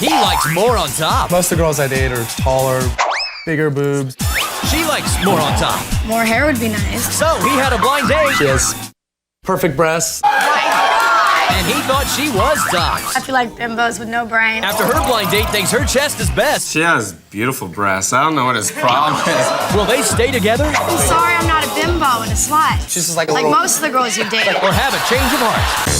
He likes more on top. Most of the girls I date are taller, bigger boobs. She likes more on top. More hair would be nice. So he had a blind date. She has perfect breasts. And he thought she was tops. I feel like bimbos with no brain. After her blind date thinks her chest is best. She has beautiful breasts. I don't know what his problem is. Will they stay together? I'm sorry, I'm not a bimbo and a slut. She's just like a like little... most of the girls you date. Or have a change of heart?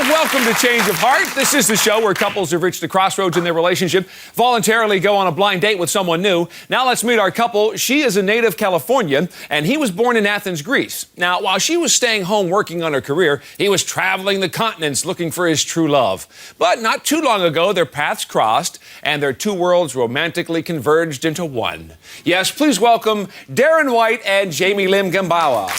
Welcome to Change of Heart. This is the show where couples have reached a crossroads in their relationship voluntarily go on a blind date with someone new. Now let's meet our couple. She is a native Californian, and he was born in Athens, Greece. Now, while she was staying home working on her career, he was traveling the continents looking for his true love. But not too long ago, their paths crossed, and their two worlds romantically converged into one. Yes, please welcome Darren White and Jamie-Lynn Gambawa.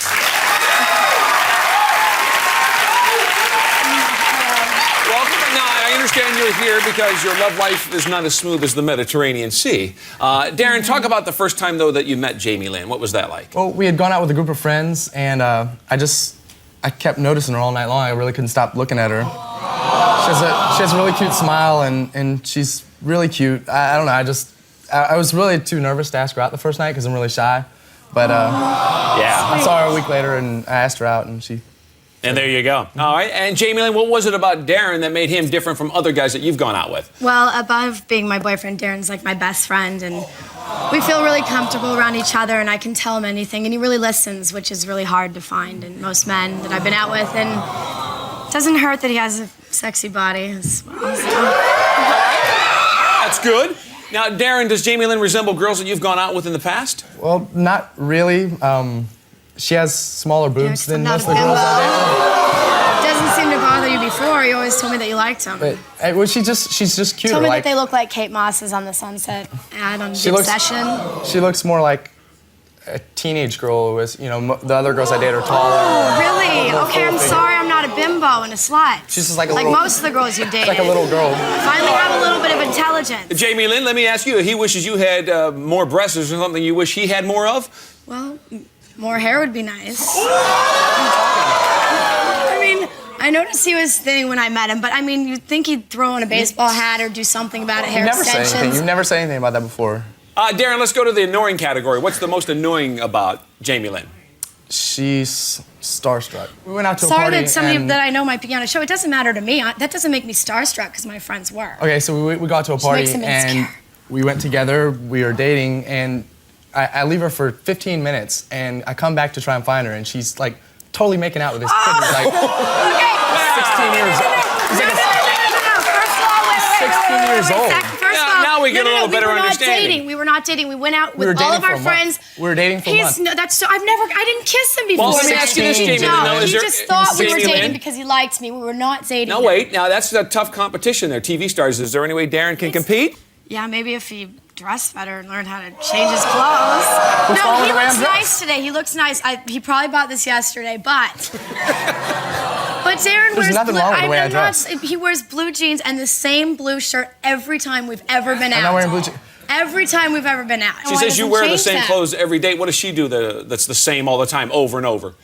I understand you're here because your love life is not as smooth as the Mediterranean Sea. Darren, talk about the first time, though, that you met Jamie-Lynn. What was that like? Well, we had gone out with a group of friends, and I kept noticing her all night long. I really couldn't stop looking at her. She has a really cute smile, and she's really cute. I don't know, I was really too nervous to ask her out the first night because I'm really shy. But yeah, I saw her a week later, and I asked her out, and she... And there you go. All right. And Jamie-Lynn, what was it about Darren that made him different from other guys that you've gone out with? Well, above being my boyfriend, Darren's like my best friend, and we feel really comfortable around each other, and I can tell him anything, and he really listens, which is really hard to find in most men that I've been out with, and it doesn't hurt that he has a sexy body as well. So. That's good. Now, Darren, does Jamie-Lynn resemble girls that you've gone out with in the past? Well, not really. She has smaller boobs than most of the girls I date. It doesn't seem to bother you before. You always told me that you liked them. But, well, she's just cute. Told me that they look like Kate Moss's on the Sunset ad on The Obsession. She looks more like a teenage girl who is, you know, the other girls I date are taller. Oh, really? Okay, I'm sorry, I'm not a bimbo and a slut. She's just like a like little... most of the girls you date. Like a little girl. Finally have a little bit of intelligence. Jamie-Lynn, let me ask you, he wishes you had more breasts. Is there something you wish he had more of? Well... more hair would be nice. I mean, I noticed he was thin when I met him, but I mean, you'd think he'd throw on a baseball hat or do something about it, hair extensions. You've never said anything about that before. Darren, let's go to the annoying category. What's the most annoying about Jamie-Lynn? She's starstruck. We went out to a party. Sorry that somebody that I know might be on a show. It doesn't matter to me. That doesn't make me starstruck because my friends were. Okay, so we got to a party and we went together. We were dating, and I leave her for 15 minutes, and I come back to try and find her, and she's like totally making out with this kid who's like 16 years old. First of all, wait. 16 years old. First of all, now we get a little better understanding. We were not dating. We went out with all of our friends. We were dating for a month. No, that's so. I didn't kiss him before. Well, let me ask you this, Jamie-Lynn. No, he just thought we were dating because he liked me. We were not dating. No, wait. Now that's a tough competition there. TV stars. Is there any way Darren can compete? Yeah, maybe if he dressed better and learned how to change his clothes. No, he looks nice today. He looks nice. He probably bought this yesterday, but Darren wears nothing wrong with the way I dress. He wears blue jeans and the same blue shirt every time we've ever been out. I'm not wearing blue jeans. Every time we've ever been out. She says you wear the same clothes every day. What does she do that's the same all the time, over and over?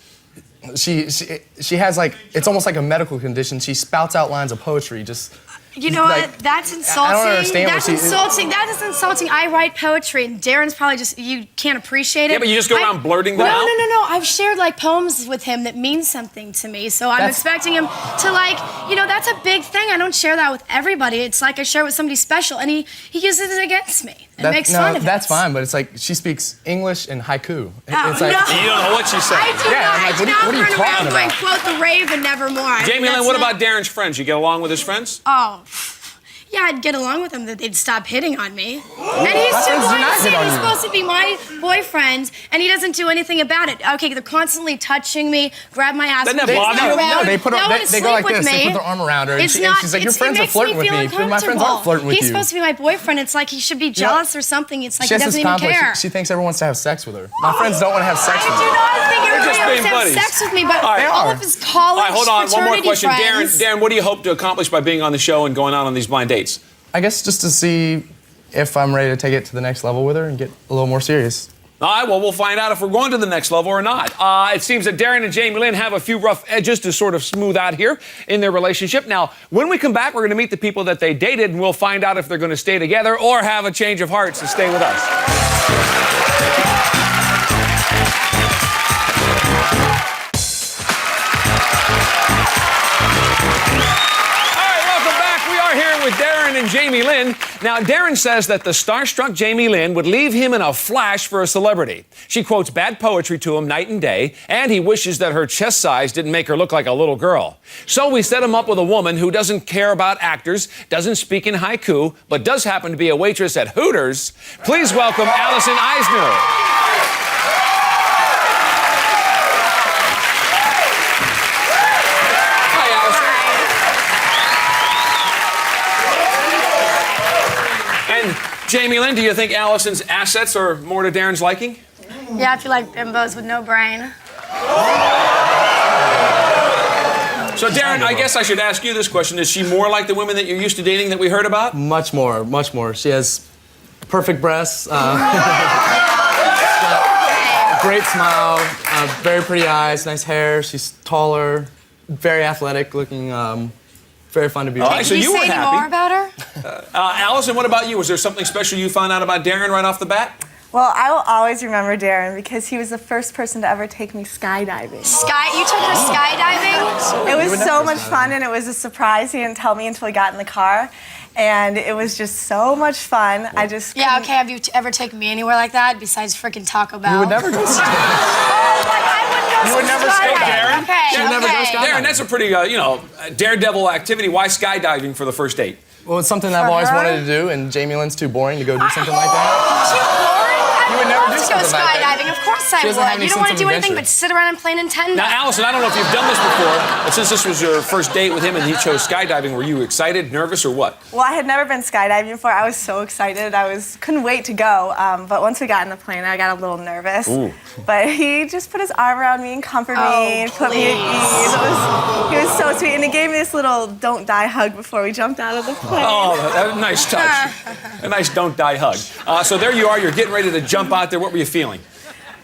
She has like, it's almost like a medical condition. She spouts out lines of poetry, just... You know what? That's insulting. I don't understand That's insulting. That is insulting. I write poetry, and Darren's probably just, you can't appreciate it. Yeah, but you just go around blurting them out? No. I've shared, like, poems with him that mean something to me, so I'm expecting him to, like, you know, that's a big thing. I don't share that with everybody. It's like I share with somebody special, and he uses it against me and makes fun of it. That's fine, but it's like she speaks English and haiku. It's like, you don't know what she's saying. I do not. I'm like, what are you talking about? Going, quote the Raven nevermore. Jamie-Lynn, what about Darren's friends? You get along with his friends? Oh. Yeah, I'd get along with them, that they'd stop hitting on me. And he's too blind to see he's supposed to be my boyfriend, and he doesn't do anything about it. Okay, they're constantly touching me, grab my ass. Doesn't that bother you? No, they go like this. They put their arm around her, and she's like, your friends are flirting with me. My friends aren't flirting with you. He's supposed to be my boyfriend. It's like he should be jealous or something. It's like he doesn't even care. She thinks everyone wants to have sex with her. My friends don't want to have sex with her. I do not think everybody wants to have sex with me, but all of his college hold on, one more question. Friends. Darren, what do you hope to accomplish by being on the show and going out on these blind dates? I guess just to see if I'm ready to take it to the next level with her and get a little more serious. All right, well, we'll find out if we're going to the next level or not. It seems that Darren and Jamie-Lynn have a few rough edges to sort of smooth out here in their relationship. Now, when we come back, we're going to meet the people that they dated, and we'll find out if they're going to stay together or have a change of heart. So stay with us. With Darren and Jamie-Lynn. Now, Darren says that the starstruck Jamie-Lynn would leave him in a flash for a celebrity. She quotes bad poetry to him night and day, and he wishes that her chest size didn't make her look like a little girl. So we set him up with a woman who doesn't care about actors, doesn't speak in haiku, but does happen to be a waitress at Hooters. Please welcome Allison Eisner. Jamie-Lynn, do you think Allison's assets are more to Darren's liking? Yeah, if you like bimbos with no brain. So, Darren, I guess I should ask you this question. Is she more like the women that you're used to dating that we heard about? Much more, much more. She has perfect breasts, got a great smile, very pretty eyes, nice hair. She's taller, very athletic looking, very fun to be with. All right, so you were happy. Say any more about her? Allison, what about you? Was there something special you found out about Darren right off the bat? Well, I will always remember Darren because he was the first person to ever take me skydiving. You took her skydiving? It was so much fun, and it was a surprise. He didn't tell me until we got in the car, and it was just so much fun. I just Yeah, okay, have you ever taken me anywhere like that besides freaking Taco Bell? You would never go You would never go, Darren. Okay, She would never go skydiving. Darren, that's a pretty, daredevil activity. Why skydiving for the first date? Well, it's something that I've always wanted to do, and Jamie-Lynn's too boring to go do something like that. Too boring? You would never do Go something like that. skydiving, of course I She doesn't have would. any You don't want to sense do of anything adventure. but sit around and play Nintendo. Now, Allison, I don't know if you've done this before, but since this was your first date with him and he chose skydiving, were you excited, nervous, or what? Well, I had never been skydiving before. I was so excited. Couldn't wait to go. But once we got in the plane, I got a little nervous. Ooh. But he just put his arm around me and comforted me and put me at ease. He was so sweet, and he gave me this little don't die hug before we jumped out of the plane. Oh, that nice touch. A nice don't die hug. So there you are. You're getting ready to jump out there. What were you feeling?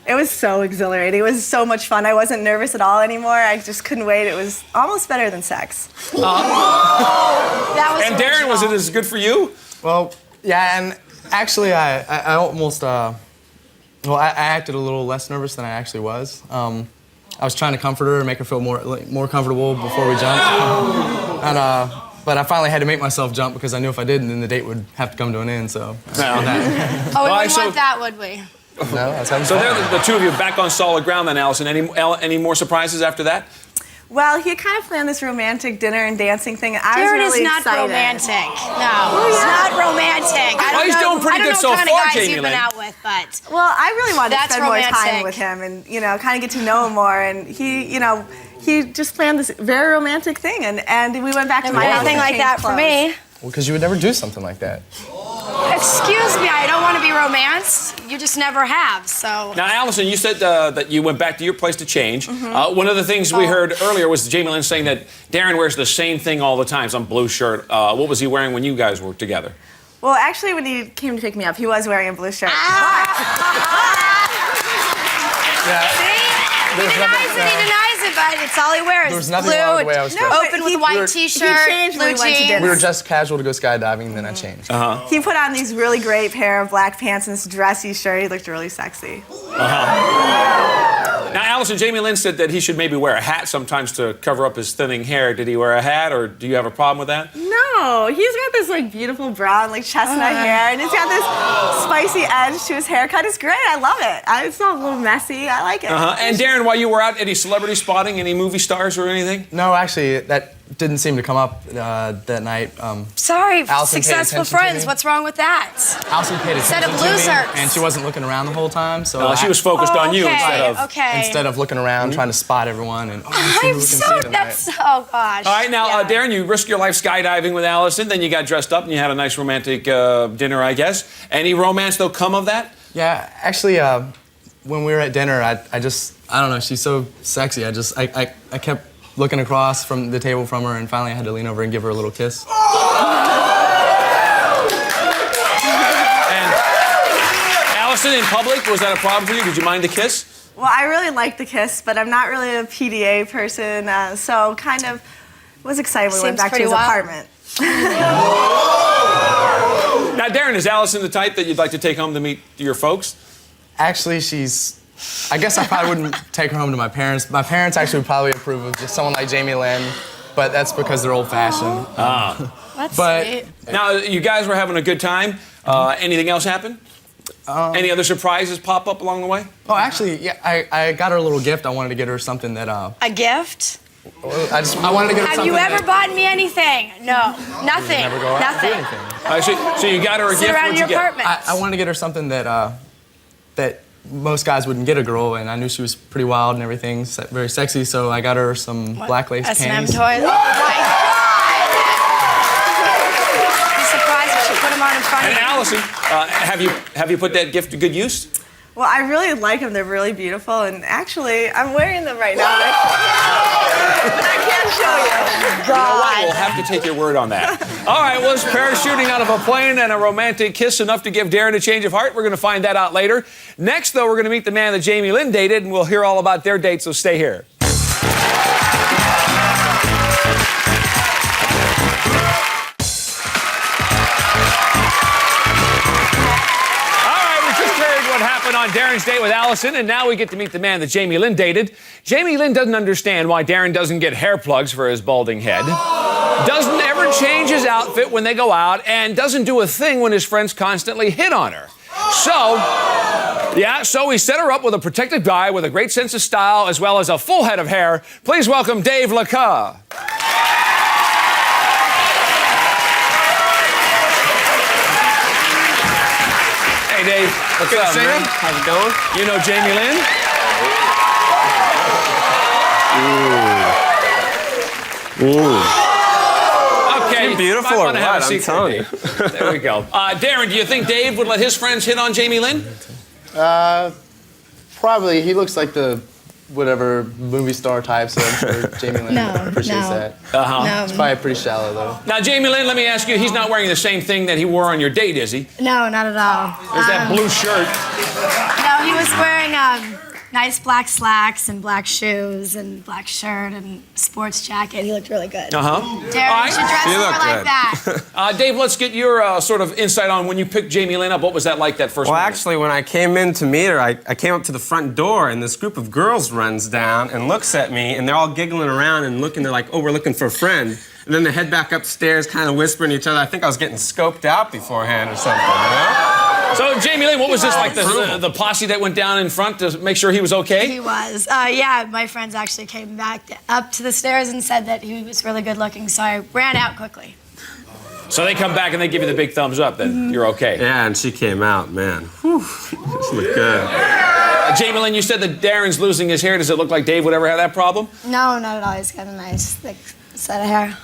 It was so exhilarating. It was so much fun. I wasn't nervous at all anymore. I just couldn't wait. It was almost better than sex. That was And Darren, was it as good for you? Well, yeah, and actually, I almost, I acted a little less nervous than I actually was. I was trying to comfort her and make her feel more comfortable before we jumped. But I finally had to make myself jump because I knew if I didn't, then the date would have to come to an end, so. Oh, we wouldn't want that, would we? No, I was having So fun. there, the two of you back on solid ground then, Allison. Any more surprises after that? Well, he kind of planned this romantic dinner and dancing thing, and I was Darren really is not excited. romantic. No, he's not romantic. Well, he's doing pretty good so I don't know far, what kind of guys you've Jamie-Lynn. been out with, but Well, I really wanted to That's spend more romantic. time with him and, kind of get to know him more. And he just planned this very romantic thing, and we went back to my house. anything and like that changed for clothes. me. Well, because you would never do something like that. Excuse me, I don't want to be romanced. You just never have, so. Now, Allison, you said that you went back to your place to change. One of the things we heard earlier was Jamie-Lynn saying that Darren wears the same thing all the time, some blue shirt. What was he wearing when you guys were together? Well, actually, when he came to pick me up, he was wearing a blue shirt. He denies it, but it's all he wears. There was nothing blue, wrong with the way I was dressed. open with a white T-shirt, he changed when blue we went to jeans. dinner. We were just casual to go skydiving, and then I changed. He put on these really great pair of black pants and this dressy shirt. He looked really sexy. Now, Allison, Jamie-Lynn said that he should maybe wear a hat sometimes to cover up his thinning hair. Did he wear a hat, or do you have a problem with that? No, he's got this beautiful brown chestnut hair, and he's got this spicy edge to his haircut. It's great. I love it. It's not a little messy. I like it. And Darren, while you were out, any celebrity spotting, any movie stars or anything? No, actually, that didn't seem to come up that night. Sorry, Allison paid successful attention to friends. me. What's wrong with that? Allison paid Set attention of to me, losers. and she wasn't looking around the whole time, so She was focused on you Okay, instead of... instead of looking around trying to spot everyone and I'm so, oh gosh. All right, now, Yeah. Darren, you risked your life skydiving with Allison, then you got dressed up and you had a nice romantic dinner, I guess. Any romance, though, come of that? Yeah, actually, when we were at dinner, I don't know, she's so sexy. I kept looking across from the table from her, and finally I had to lean over and give her a little kiss. Allison, in public, was that a problem for you? Did you mind the kiss? Well, I really like the kiss, but I'm not really a PDA person, so kind of was excited when we went back to his apartment. Now, Darren, is Allison the type that you'd like to take home to meet your folks? Actually, I guess I probably wouldn't take her home to my parents. My parents actually would probably approve of just someone like Jamie-Lynn, but that's because they're old-fashioned. That's But sweet. Now, you guys were having a good time. Anything else happen? Any other surprises pop up along the way? oh, actually, yeah, I got her a little gift. I wanted to get her something that A gift? I wanted to get her Have something. you ever bought me anything? No, nothing. Never go out and do Nothing. anything. So you got her a Sit gift. around What'd your you get? apartment. I wanted to get her something that most guys wouldn't get a girl, and I knew she was pretty wild and everything, very sexy, so I got her some black lace S&M panties. toys. Oh my God! I'm surprised if she put them on in front of And me. Allison, have you put that gift to good use? Well, I really like them. They're really beautiful, and actually, I'm wearing them right now. But I can't show you. We'll have to take your word on that. All right, was parachuting out of a plane and a romantic kiss enough to give Darren a change of heart? We're going to find that out later. Next, though, we're going to meet the man that Jamie-Lynn dated, and we'll hear all about their date, so stay here. On Darren's date with Allison, and now we get to meet the man that Jamie-Lynn dated. Jamie-Lynn doesn't understand why Darren doesn't get hair plugs for his balding head, doesn't ever change his outfit when they go out, and doesn't do a thing when his friends constantly hit on her. So he set her up with a protective guy with a great sense of style as well as a full head of hair. Please welcome Dave LaCour. Hey, Dave. What's up, man? How's it going? You know Jamie-Lynn? Okay. Is she beautiful might or wanna have a what? I'm secret, telling you. Dave. There we go. Darren, do you think Dave would let his friends hit on Jamie-Lynn? Probably. He looks like the whatever movie star type, so I'm sure Jamie-Lynn appreciates that. No. It's probably pretty shallow, though. Now, Jamie-Lynn, let me ask you, he's not wearing the same thing that he wore on your date, is he? No, not at all. There's that blue shirt. No, he was wearing nice black slacks and black shoes and black shirt and sports jacket. He looked really good. Uh-huh. Darren, All you should right. dress You more look like good. that. Dave, let's get your sort of insight on when you picked Jamie-Lynn up. What was that like that first Well, morning? actually, when I came in to meet her, I came up to the front door, and this group of girls runs down and looks at me, and they're all giggling around and looking. They're like, "Oh, we're looking for a friend." And then they head back upstairs, kind of whispering to each other. I think I was getting scoped out beforehand or something, you know? So, Jamie-Lynn, what was this like, the posse that went down in front to make sure he was okay? He was. Yeah, my friends actually came back up to the stairs and said that he was really good looking, so I ran out quickly. So they come back and they give you the big thumbs up, then you're okay. Yeah, and she came out, man. Whew. She looked good. Jamie-Lynn, you said that Darren's losing his hair. Does it look like Dave would ever have that problem? No, not at all. He's got a nice, thick set of hair.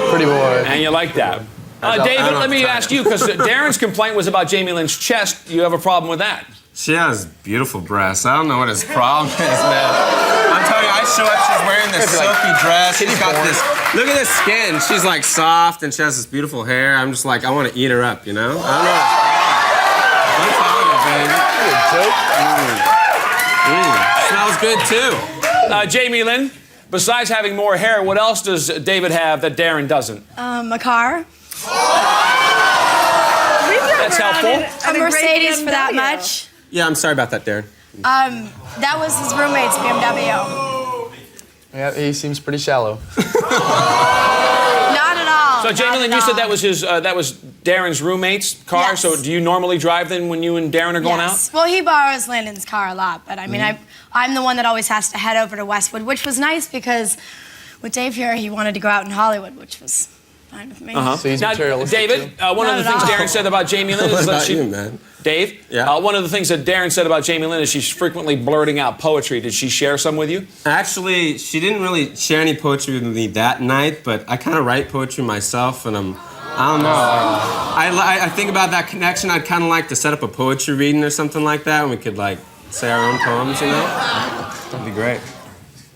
Pretty boy. And you like that. David, let me ask you, because Darren's complaint was about Jamie-Lynn's chest. Do you have a problem with that? She has beautiful breasts. I don't know what his problem is, man. I'm telling you, I show up, she's wearing this silky dress. She's got this, look at this skin. She's like soft and she has this beautiful hair. I'm just like, I want to eat her up, you know? I don't know. I'm telling you, baby. Smells good too. Jamie-Lynn, besides having more hair, what else does David have that Darren doesn't? A car. That's helpful. A Mercedes for that much. Yeah, I'm sorry about that, Darren. That was his roommate's BMW. Yeah, he seems pretty shallow. Not at all. So, Jamie-Lynn, you said that was Darren's roommate's car. Yes. So, do you normally drive then when you and Darren are going Yes. Well, he borrows Landon's car a lot, but I mean, I'm the one that always has to head over to Westwood, which was nice because with Dave here, he wanted to go out in Hollywood, which was fine with me. So he's Now, materialistic, David, too. one of the Not things at all. Darren said about Jamie-Lynn What is that about she... you, man? Dave? Yeah? One of the things that Darren said about Jamie-Lynn is she's frequently blurting out poetry. Did she share some with you? Actually, she didn't really share any poetry with me that night, but I kind of write poetry myself, and I don't know. I think about that connection. I'd kind of like to set up a poetry reading or something like that, and we could, like, say our own poems, you know? That'd be great.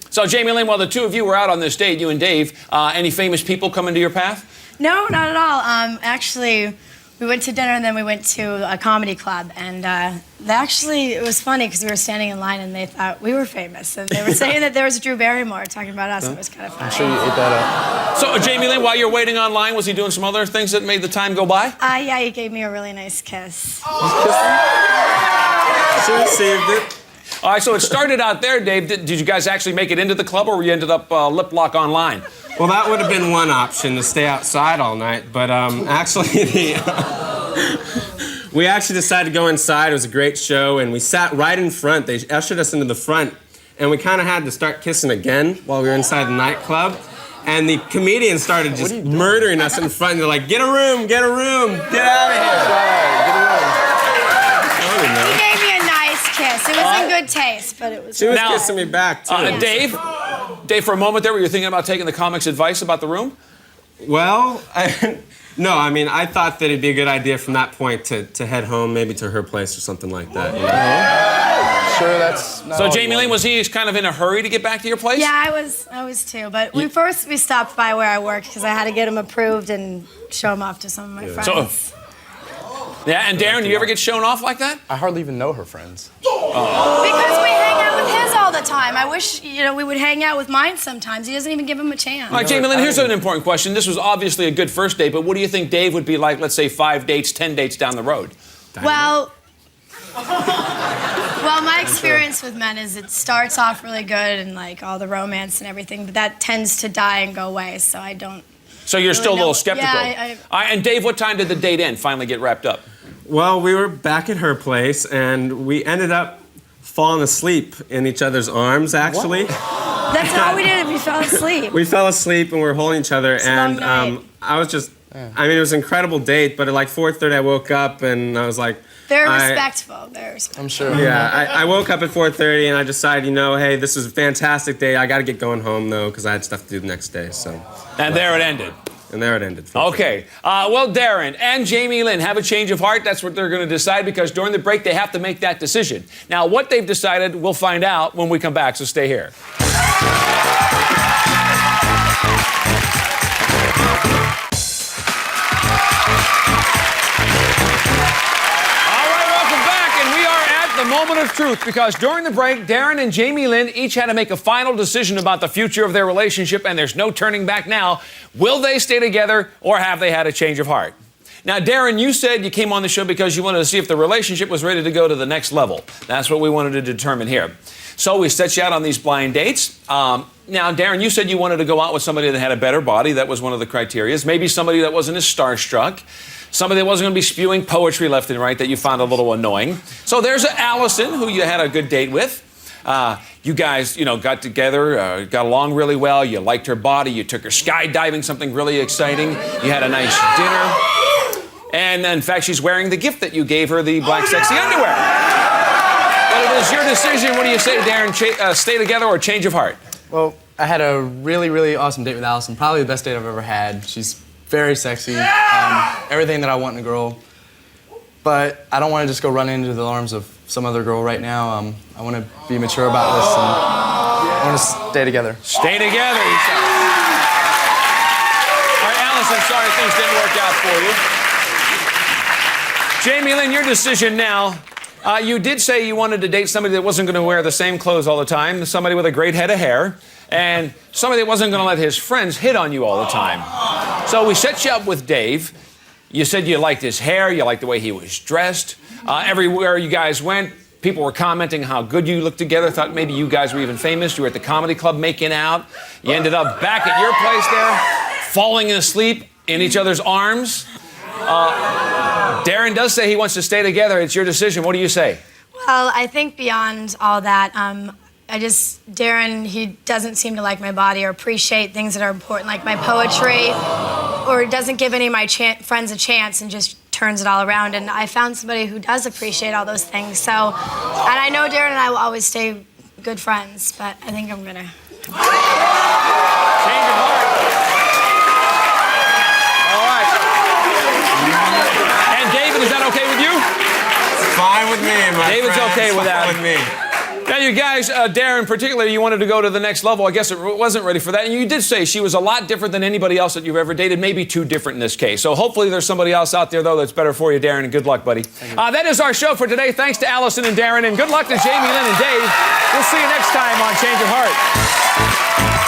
So, Jamie-Lynn, while the two of you were out on this date, you and Dave, any famous people come into your path? No, not at all. Actually, we went to dinner and then we went to a comedy club. And it was funny because we were standing in line and they thought we were famous. And they were saying that there was Drew Barrymore talking about us. It was kind of funny. I'm sure you ate that up. So, Jamie-Lynn, while you're waiting online, was he doing some other things that made the time go by? Yeah, he gave me a really nice kiss. She received it. All right, so it started out there, Dave. Did you guys actually make it into the club, or you ended up lip lock online? Well, that would have been one option, to stay outside all night. But actually, we actually decided to go inside. It was a great show, and we sat right in front. They ushered us into the front, and we kind of had to start kissing again while we were inside the nightclub. And the comedians started just murdering us in front. They're like, get a room, get a room, get out of here. He gave me a nice kiss. It was in good taste, but it was. She was Now- kissing me back, too. Dave, for a moment there, were you thinking about taking the comics' advice about the room? Well, no, I mean, I thought that it'd be a good idea from that point to head home, maybe to her place or something like that. You know? Sure, that's not So, all you Jamie-Lynn, want. was he kind of in a hurry to get back to your place? Yeah, I was too. But we stopped by where I worked because I had to get him approved and show him off to some of my friends. Yeah, and Darren, do you ever get shown off like that? I hardly even know her friends. Because we hang out with his all the time. I wish, we would hang out with mine sometimes. He doesn't even give him a chance. All right, Jamie-Lynn, here's an important question. This was obviously a good first date, but what do you think Dave would be like, let's say, 5 dates, 10 dates down the road? Well, my experience with men is it starts off really good and like all the romance and everything, but that tends to die and go away, so I don't. So you're still a little skeptical. Yeah, All right, and Dave, what time did the date end, finally get wrapped up? Well, we were back at her place, and we ended up falling asleep in each other's arms, actually. That's how we did it. We fell asleep. We fell asleep, and we were holding each other, a long night. I was just, I mean, it was an incredible date, but at like 4:30, I woke up, and I was like... Very respectful. Very respectful. I'm sure. Yeah, I woke up at 4:30, and I decided, hey, this is a fantastic day. I got to get going home, though, because I had stuff to do the next day, so... And there it ended. And there it ended. Okay. Well, Darren and Jamie-Lynn have a change of heart. That's what they're going to decide because during the break, they have to make that decision. Now, what they've decided, we'll find out when we come back, so stay here. The moment of truth, because during the break, Darren and Jamie-Lynn each had to make a final decision about the future of their relationship, and there's no turning back now. Will they stay together, or have they had a change of heart? Now, Darren, you said you came on the show because you wanted to see if the relationship was ready to go to the next level. That's what we wanted to determine here. So we set you out on these blind dates. Now, Darren, you said you wanted to go out with somebody that had a better body. That was one of the criteria. Maybe somebody that wasn't as starstruck. Somebody that wasn't going to be spewing poetry left and right that you found a little annoying. So there's Allison, who you had a good date with. You guys, got together, got along really well. You liked her body. You took her skydiving, something really exciting. You had a nice dinner. And in fact, she's wearing the gift that you gave her, the black sexy underwear. But it is your decision. What do you say, Darren? Stay together or change of heart? Well, I had a really, really awesome date with Allison. Probably the best date I've ever had. She's very sexy. Everything that I want in a girl. But I don't want to just go run into the arms of some other girl right now. I want to be mature about this, and I want to stay together. Stay together, you said. All right, Allison, sorry things didn't work out for you. Jamie-Lynn, your decision now. You did say you wanted to date somebody that wasn't going to wear the same clothes all the time, somebody with a great head of hair, and somebody that wasn't going to let his friends hit on you all the time. So we set you up with Dave. You said you liked his hair, you liked the way he was dressed. Everywhere you guys went, people were commenting how good you looked together, thought maybe you guys were even famous. You were at the comedy club making out. You ended up back at your place there, falling asleep in each other's arms. Darren does say he wants to stay together. It's your decision. What do you say? Well, I think beyond all that, Darren, he doesn't seem to like my body or appreciate things that are important, like my poetry, or doesn't give any of my friends a chance and just turns it all around. And I found somebody who does appreciate all those things. So, and I know Darren and I will always stay good friends, but I think I'm gonna. Change of heart. All right. And David, is that okay with you? Fine with me, my David's friends. okay with that. Fine with me. Now, you guys, Darren, particularly, you wanted to go to the next level. I guess it wasn't ready for that. And you did say she was a lot different than anybody else that you've ever dated, maybe too different in this case. So hopefully there's somebody else out there, though, that's better for you, Darren, and good luck, buddy. That is our show for today. Thanks to Allison and Darren, and good luck to Jamie-Lynn and Dave. We'll see you next time on Change of Heart.